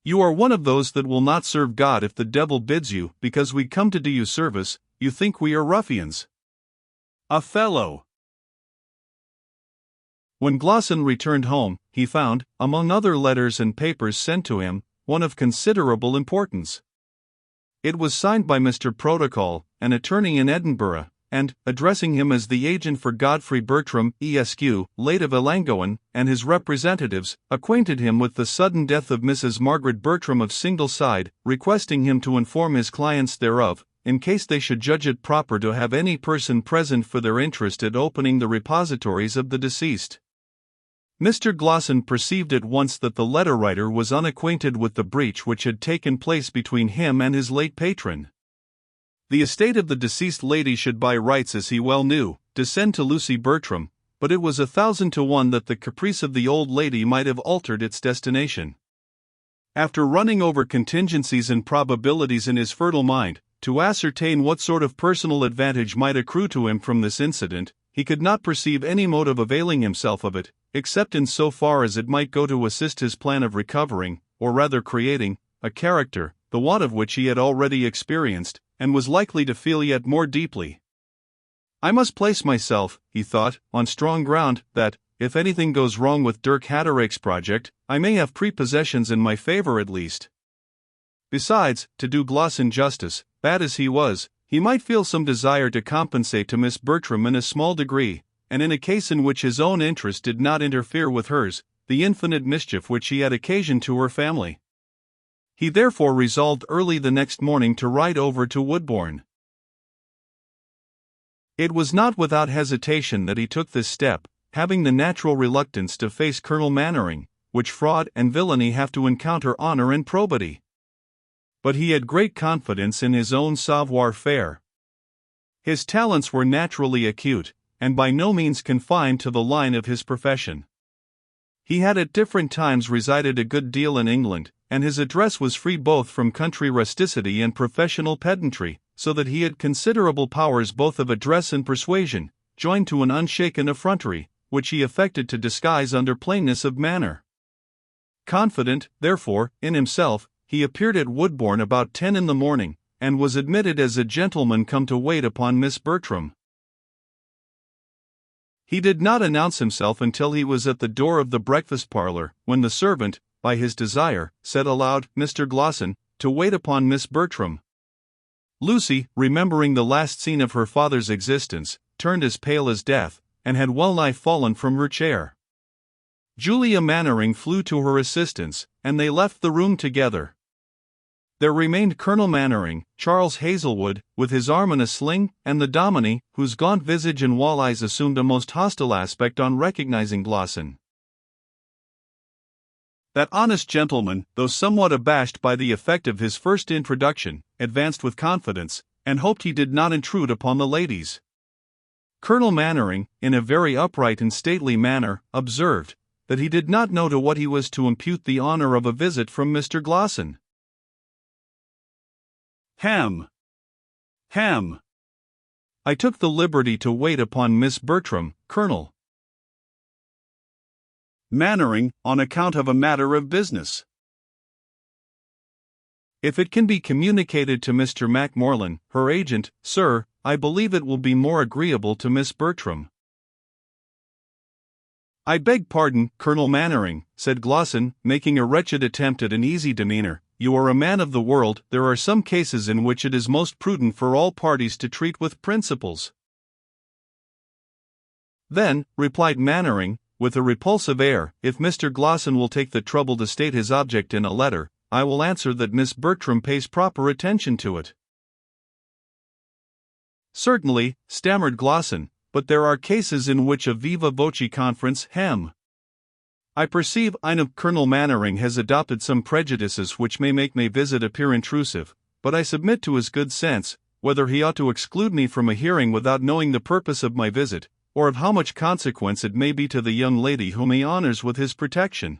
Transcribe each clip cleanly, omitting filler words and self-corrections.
You are one of those that will not serve God if the devil bids you, because we come to do you service, you think we are ruffians. Othello. When Glosson returned home, he found, among other letters and papers sent to him, one of considerable importance. It was signed by Mr. Protocol, an attorney in Edinburgh, and, addressing him as the agent for Godfrey Bertram, Esq., late of Ellangowan, and his representatives, acquainted him with the sudden death of Mrs. Margaret Bertram of Singleside, requesting him to inform his clients thereof, in case they should judge it proper to have any person present for their interest at opening the repositories of the deceased. Mr. Glosson perceived at once that the letter-writer was unacquainted with the breach which had taken place between him and his late patron. The estate of the deceased lady should by rights, as he well knew, descend to Lucy Bertram, but it was 1,000 to 1 that the caprice of the old lady might have altered its destination. After running over contingencies and probabilities in his fertile mind, to ascertain what sort of personal advantage might accrue to him from this incident, he could not perceive any mode of availing himself of it, except in so far as it might go to assist his plan of recovering, or rather creating, a character, the want of which he had already experienced, and was likely to feel yet more deeply. I must place myself, he thought, on strong ground, that, if anything goes wrong with Dirk Hatterake's project, I may have prepossessions in my favor at least. Besides, to do Glosson justice, bad as he was, he might feel some desire to compensate to Miss Bertram in a small degree, and in a case in which his own interest did not interfere with hers, the infinite mischief which he had occasioned to her family. He therefore resolved early the next morning to ride over to Woodbourne. It was not without hesitation that he took this step, having the natural reluctance to face Colonel Mannering, which fraud and villainy have to encounter honor and probity. But he had great confidence in his own savoir-faire. His talents were naturally acute, and by no means confined to the line of his profession. He had at different times resided a good deal in England, and his address was free both from country rusticity and professional pedantry, so that he had considerable powers both of address and persuasion, joined to an unshaken effrontery, which he affected to disguise under plainness of manner. Confident, therefore, in himself, he appeared at Woodbourne about 10 in the morning, and was admitted as a gentleman come to wait upon Miss Bertram. He did not announce himself until he was at the door of the breakfast parlour, when the servant, by his desire, said aloud, "Mr. Glosson, to wait upon Miss Bertram." Lucy, remembering the last scene of her father's existence, turned as pale as death, and had well-nigh fallen from her chair. Julia Mannering flew to her assistance, and they left the room together. There remained Colonel Mannering, Charles Hazelwood, with his arm in a sling, and the Dominie, whose gaunt visage and wall-eyes assumed a most hostile aspect on recognizing Glosson. That honest gentleman, though somewhat abashed by the effect of his first introduction, advanced with confidence, and hoped he did not intrude upon the ladies. Colonel Mannering, in a very upright and stately manner, observed, that he did not know to what he was to impute the honor of a visit from Mr. Glosson. Ham. I took the liberty to wait upon Miss Bertram, Colonel Mannering, on account of a matter of business. If it can be communicated to Mr. Macmorlan, her agent, sir, I believe it will be more agreeable to Miss Bertram. I beg pardon, Colonel Mannering, said Glosson, making a wretched attempt at an easy demeanor. You are a man of the world. There are some cases in which it is most prudent for all parties to treat with principles. Then, replied Mannering, with a repulsive air, if Mr. Glosson will take the trouble to state his object in a letter, I will answer that Miss Bertram pays proper attention to it. Certainly, stammered Glosson, but there are cases in which a viva voce conference, I perceive Colonel Mannering has adopted some prejudices which may make my visit appear intrusive, but I submit to his good sense, whether he ought to exclude me from a hearing without knowing the purpose of my visit, or of how much consequence it may be to the young lady whom he honors with his protection.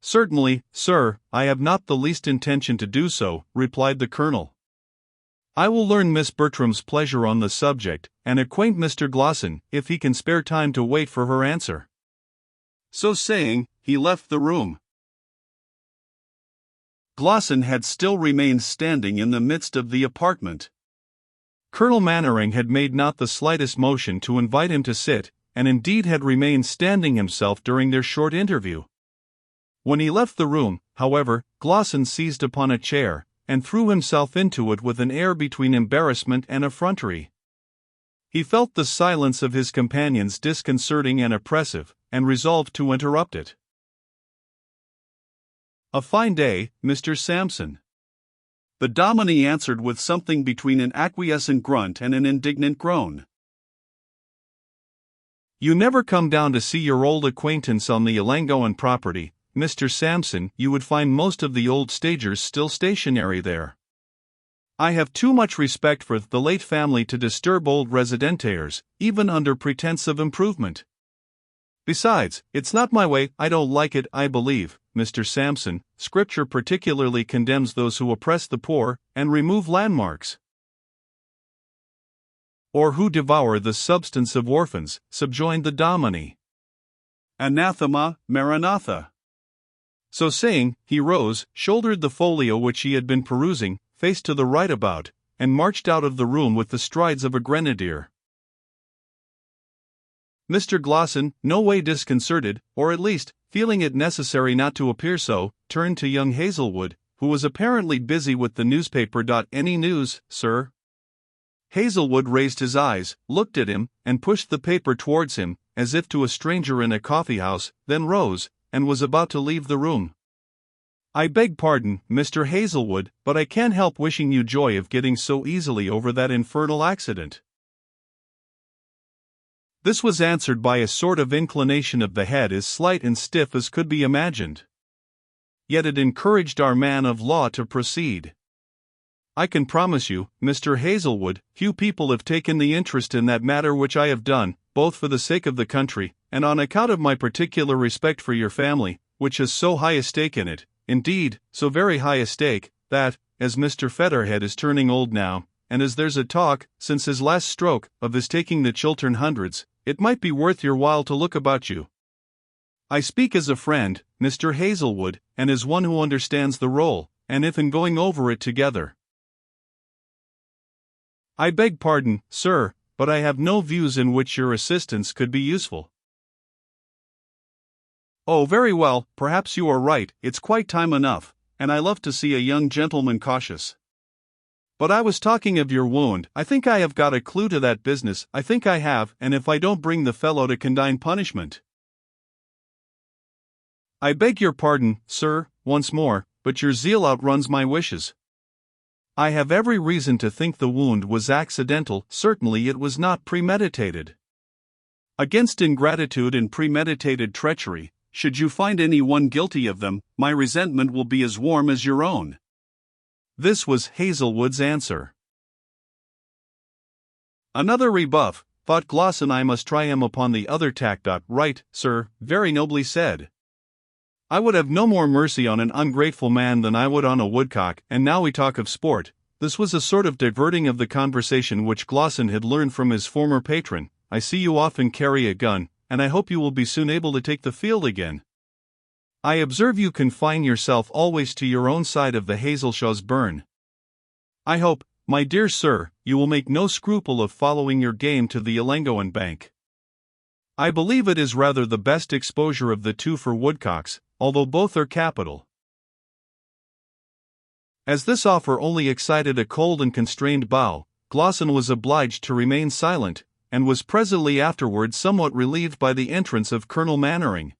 Certainly, sir, I have not the least intention to do so, replied the Colonel. I will learn Miss Bertram's pleasure on the subject, and acquaint Mr. Glosson, if he can spare time to wait for her answer. So saying, he left the room. Glosson had still remained standing in the midst of the apartment. Colonel Mannering had made not the slightest motion to invite him to sit, and indeed had remained standing himself during their short interview. When he left the room, however, Glosson seized upon a chair, and threw himself into it with an air between embarrassment and effrontery. He felt the silence of his companions disconcerting and oppressive, and resolved to interrupt it. "A fine day, Mr. Sampson." The Dominie answered with something between an acquiescent grunt and an indignant groan. "You never come down to see your old acquaintance on the Ellangowan property, Mr. Sampson. You would find most of the old stagers still stationary there. I have too much respect for the late family to disturb old residentaires, even under pretense of improvement. Besides, it's not my way. I don't like it. I believe, Mr. Sampson, Scripture particularly condemns those who oppress the poor, and remove landmarks, or who devour the substance of orphans," subjoined the Dominie. "Anathema, Maranatha." So saying, he rose, shouldered the folio which he had been perusing, faced to the right about, and marched out of the room with the strides of a grenadier. Mr. Glosson, no way disconcerted, or at least, feeling it necessary not to appear so, turned to young Hazelwood, who was apparently busy with the newspaper. "Any news, sir?" Hazelwood raised his eyes, looked at him, and pushed the paper towards him, as if to a stranger in a coffee-house, then rose, and was about to leave the room. "I beg pardon, Mr. Hazelwood, but I can't help wishing you joy of getting so easily over that infernal accident." This was answered by a sort of inclination of the head as slight and stiff as could be imagined. Yet it encouraged our man of law to proceed. "I can promise you, Mr. Hazelwood, few people have taken the interest in that matter which I have done, both for the sake of the country, and on account of my particular respect for your family, which has so high a stake in it, indeed, so very high a stake, that, as Mr. Featherhead is turning old now, and as there's a talk, since his last stroke, of his taking the Chiltern Hundreds, it might be worth your while to look about you. I speak as a friend, Mr. Hazelwood, and as one who understands the role, and if in going over it together." "I beg pardon, sir, but I have no views in which your assistance could be useful." "Oh, very well, perhaps you are right. It's quite time enough, and I love to see a young gentleman cautious. But I was talking of your wound. I think I have got a clue to that business. I think I have, and if I don't bring the fellow to condign punishment." "I beg your pardon, sir, once more, but your zeal outruns my wishes. I have every reason to think the wound was accidental. Certainly it was not premeditated. Against ingratitude and premeditated treachery, should you find any one guilty of them, my resentment will be as warm as your own." This was Hazelwood's answer. "Another rebuff," thought Glosson. "I must try him upon the other tack. Right, sir, very nobly said. I would have no more mercy on an ungrateful man than I would on a woodcock. And now we talk of sport." This was a sort of diverting of the conversation which Glosson had learned from his former patron. "I see you often carry a gun, and I hope you will be soon able to take the field again. I observe you confine yourself always to your own side of the Hazelshaw's burn. I hope, my dear sir, you will make no scruple of following your game to the Ellangowan bank. I believe it is rather the best exposure of the two for woodcocks, although both are capital." As this offer only excited a cold and constrained bow, Glosson was obliged to remain silent, and was presently afterward somewhat relieved by the entrance of Colonel Mannering.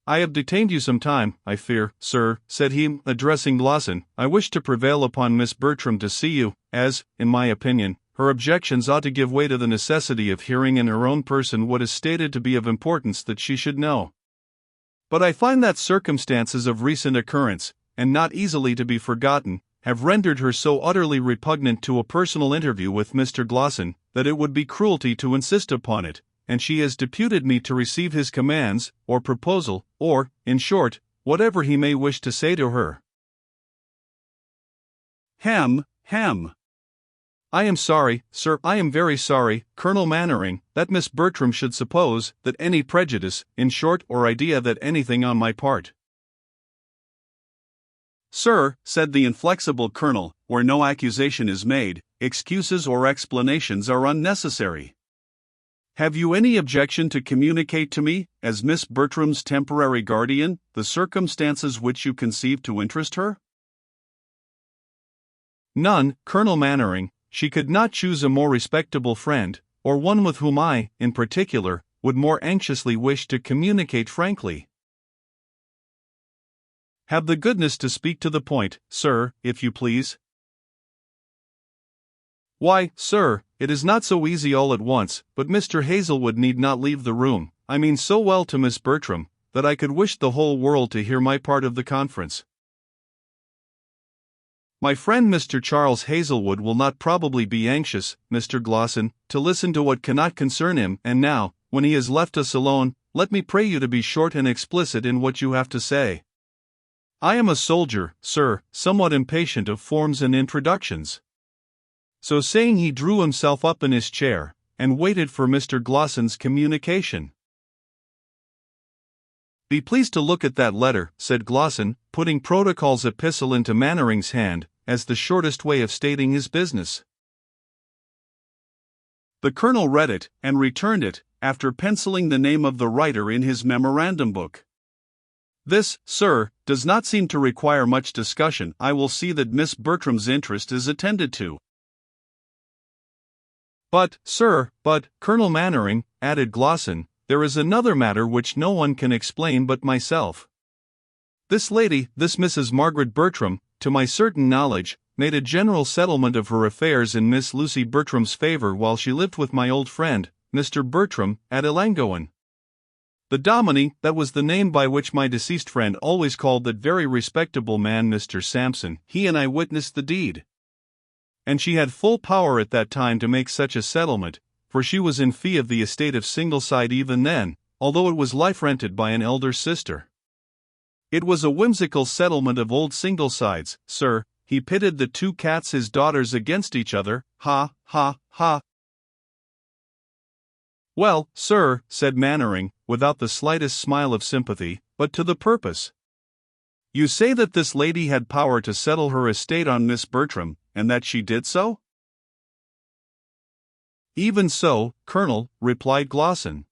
"I have detained you some time, I fear, sir," said he, addressing Glosson. "I wish to prevail upon Miss Bertram to see you, as, in my opinion, her objections ought to give way to the necessity of hearing in her own person what is stated to be of importance that she should know. But I find that circumstances of recent occurrence, and not easily to be forgotten, have rendered her so utterly repugnant to a personal interview with Mr. Glosson, that it would be cruelty to insist upon it, and she has deputed me to receive his commands, or proposal, or, in short, whatever he may wish to say to her." Hem. "I am sorry, sir, I am very sorry, Colonel Mannering, that Miss Bertram should suppose that any prejudice, in short, or idea that anything on my part "Sir," said the inflexible colonel, "where no accusation is made, excuses or explanations are unnecessary. Have you any objection to communicate to me, as Miss Bertram's temporary guardian, the circumstances which you conceive to interest her?" "None, Colonel Mannering. She could not choose a more respectable friend, or one with whom I, in particular, would more anxiously wish to communicate frankly." "Have the goodness to speak to the point, sir, if you please." "Why, sir, it is not so easy all at once, but Mr. Hazelwood need not leave the room. I mean so well to Miss Bertram, that I could wish the whole world to hear my part of the conference. My friend Mr. Charles Hazelwood will not probably be anxious, Mr. Glosson, to listen to what cannot concern him, and now, when he has left us alone, let me pray you to be short and explicit in what you have to say. I am a soldier, sir, somewhat impatient of forms and introductions." So saying, he drew himself up in his chair, and waited for Mr. Glosson's communication. "Be pleased to look at that letter," said Glosson, putting Protocol's epistle into Mannering's hand, as the shortest way of stating his business. The colonel read it, and returned it, after penciling the name of the writer in his memorandum book. "This, sir, does not seem to require much discussion. I will see that Miss Bertram's interest is attended to." "But, sir, Colonel Mannering," added Glosson, "there is another matter which no one can explain but myself. This lady, this Mrs. Margaret Bertram, to my certain knowledge, made a general settlement of her affairs in Miss Lucy Bertram's favor while she lived with my old friend, Mr. Bertram, at Ellangowan. The Dominie, that was the name by which my deceased friend always called that very respectable man Mr. Sampson. He and I witnessed the deed. And she had full power at that time to make such a settlement, for she was in fee of the estate of Singleside even then, although it was life-rented by an elder sister. It was a whimsical settlement of old Singleside's, sir. He pitted the two cats his daughters against each other, ha, ha, ha." "Well, sir," said Mannering, without the slightest smile of sympathy, but to the purpose. "You say that this lady had power to settle her estate on Miss Bertram, and that she did so?" "Even so, Colonel," replied Glosson.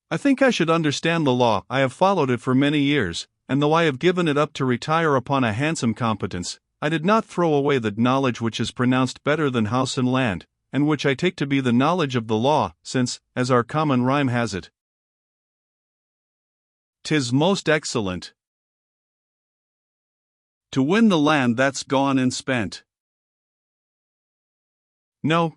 "I think I should understand the law. I have followed it for many years, and though I have given it up to retire upon a handsome competence, I did not throw away the knowledge which is pronounced better than house and land, and which I take to be the knowledge of the law, since, as our common rhyme has it, "'tis most excellent to win the land that's gone and spent." No,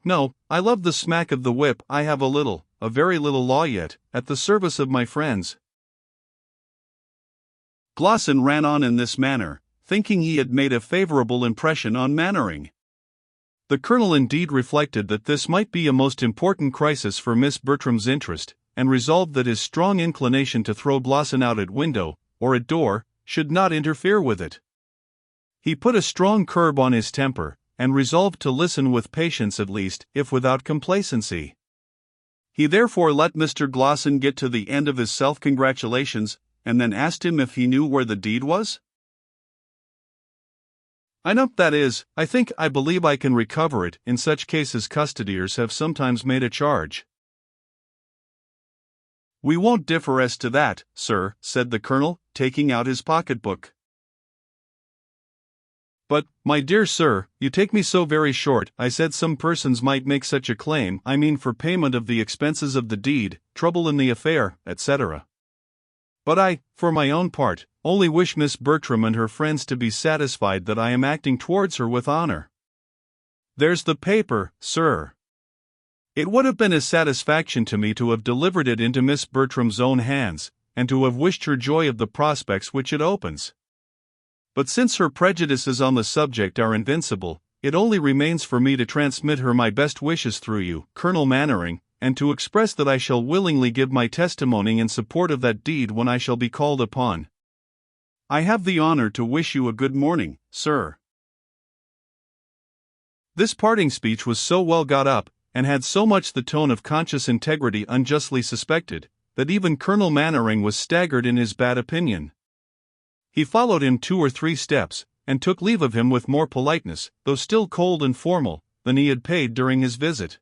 I love the smack of the whip. I have a very little law yet, at the service of my friends." Glosson ran on in this manner, thinking he had made a favorable impression on Mannering. The colonel indeed reflected that this might be a most important crisis for Miss Bertram's interest, and resolved that his strong inclination to throw Glosson out at window, or at door, should not interfere with it. He put a strong curb on his temper, and resolved to listen with patience at least, if without complacency. He therefore let Mr. Glosson get to the end of his self-congratulations, and then asked him if he knew where the deed was. "I know, that is, I believe I can recover it. In such cases custodiers have sometimes made a charge." "We won't differ as to that, sir," said the colonel, taking out his pocketbook. "But, my dear sir, you take me so very short. I said some persons might make such a claim, I mean for payment of the expenses of the deed, trouble in the affair, etc. But I, for my own part, only wish Miss Bertram and her friends to be satisfied that I am acting towards her with honor. There's the paper, sir. It would have been a satisfaction to me to have delivered it into Miss Bertram's own hands, and to have wished her joy of the prospects which it opens. But since her prejudices on the subject are invincible, it only remains for me to transmit her my best wishes through you, Colonel Mannering, and to express that I shall willingly give my testimony in support of that deed when I shall be called upon. I have the honor to wish you a good morning, sir." This parting speech was so well got up, and had so much the tone of conscious integrity unjustly suspected, that even Colonel Mannering was staggered in his bad opinion. He followed him 2 or 3 steps, and took leave of him with more politeness, though still cold and formal, than he had paid during his visit.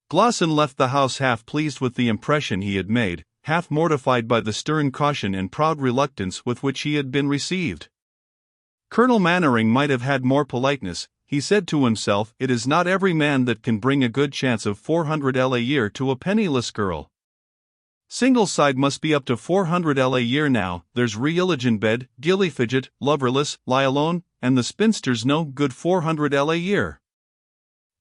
Glosson left the house half pleased with the impression he had made, half mortified by the stern caution and proud reluctance with which he had been received. Colonel Mannering might have had more politeness, he said to himself. It is not every man that can bring a good chance of 400L a year to a penniless girl. Single side must be up to 400L a year now. There's Re-Illigen bed, Gilly Fidget, Loverless, Lie Alone, and the spinster's no good 400L a year.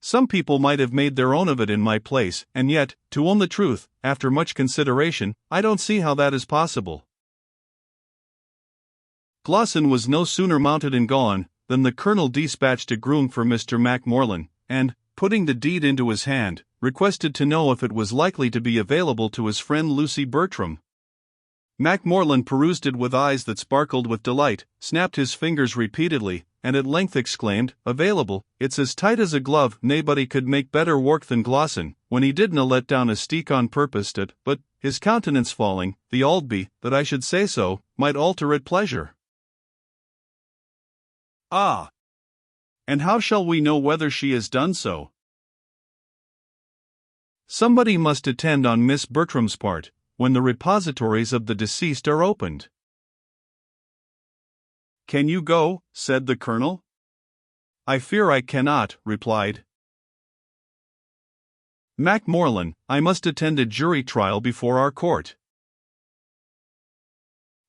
Some people might have made their own of it in my place, and yet, to own the truth, after much consideration, I don't see how that is possible. Glosson was no sooner mounted and gone, than the Colonel dispatched a groom for Mr. Macmorland, and, putting the deed into his hand, requested to know if it was likely to be available to his friend Lucy Bertram. Macmorland perused it with eyes that sparkled with delight, snapped his fingers repeatedly, and at length exclaimed, "Available, it's as tight as a glove, naebody could make better work than Glosson, when he didna let down a steek on purpose it, but, his countenance falling, the Aldby, that I should say so, might alter at pleasure." "Ah! And how shall we know whether she has done so?" "Somebody must attend on Miss Bertram's part, when the repositories of the deceased are opened." "Can you go?" said the Colonel. "I fear I cannot," replied Macmorland. "I must attend a jury trial before our court."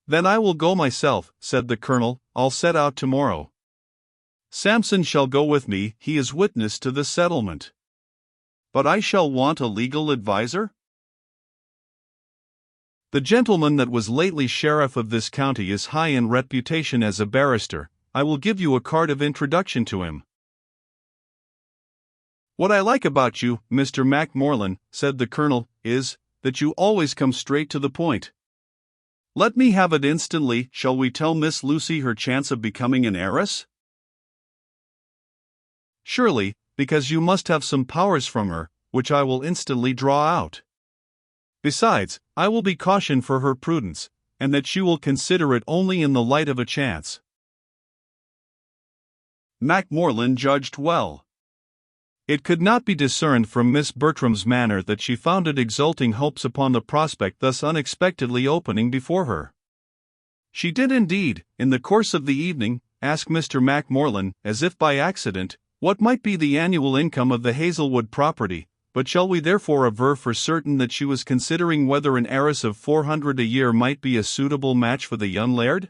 "Then I will go myself," said the Colonel. "I'll set out tomorrow. Sampson shall go with me, he is witness to the settlement." "But I shall want a legal adviser?" "The gentleman that was lately sheriff of this county is high in reputation as a barrister. I will give you a card of introduction to him." "What I like about you, Mr. Macmorland," said the Colonel, "is that you always come straight to the point. Let me have it instantly. Shall we tell Miss Lucy her chance of becoming an heiress?" "Surely, because you must have some powers from her, which I will instantly draw out. Besides, I will be cautioned for her prudence, and that she will consider it only in the light of a chance." Macmorland judged well. It could not be discerned from Miss Bertram's manner that she founded exulting hopes upon the prospect thus unexpectedly opening before her. She did indeed, in the course of the evening, ask Mr. Macmorland, as if by accident, what might be the annual income of the Hazelwood property, but shall we therefore aver for certain that she was considering whether an heiress of 400 a year might be a suitable match for the young laird?